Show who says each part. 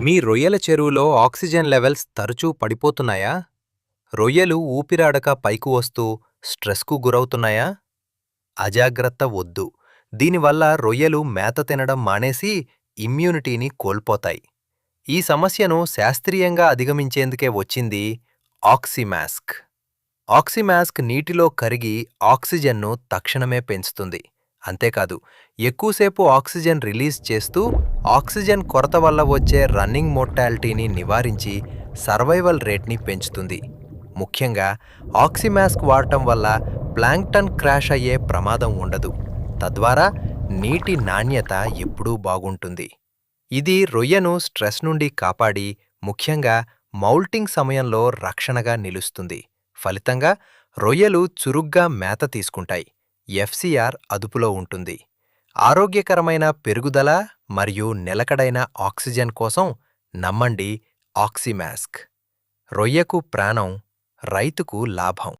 Speaker 1: మీ రొయ్యల చెరువులో oxygen levels తరచూ పడిపోతున్నాయా? రొయ్యలు ఊపిరాడక పైకి వస్తూ స్ట్రెస్‌కు గురవుతున్నాయా? అజాగ్రత్త వద్దు. దీనివల్ల రొయ్యలు మేత తినడం మానేసి ఇమ్యూనిటీని కోల్పోతాయి. ఈ సమస్యను శాస్త్రీయంగా అధిగమించేందుకే వచ్చింది ఆక్సిమాస్క్. ఆక్సిమాస్క్ నీటిలో కరిగి ఆక్సిజన్ను తక్షణమే పెంచుతుంది. అంతేకాదు, ఎక్కువసేపు ఆక్సిజన్ రిలీజ్ చేస్తూ ఆక్సిజన్ కొరత వల్ల వచ్చే రన్నింగ్ మోర్టాలిటీని నివారించి సర్వైవల్ రేట్ని పెంచుతుంది. ముఖ్యంగా ఆక్సిమాస్క్ వాడటం వల్ల ప్లాంక్టన్ క్రాష్ అయ్యే ప్రమాదం ఉండదు. తద్వారా నీటి నాణ్యత ఎప్పుడూ బాగుంటుంది. ఇది రొయ్యను స్ట్రెస్ నుండి కాపాడి, ముఖ్యంగా మౌల్టింగ్ సమయంలో రక్షణగా నిలుస్తుంది. ఫలితంగా రొయ్యలు చురుగ్గా మేత తీసుకుంటాయి. ఎఫ్సిఆర్ అదుపులో ఉంటుంది. ఆరోగ్యకరమైన పెరుగుదల మరియు నిలకడైన ఆక్సిజన్ కోసం నమ్మండి ఆక్సిమాస్క్. రొయ్యకు ప్రాణం, రైతుకు లాభం.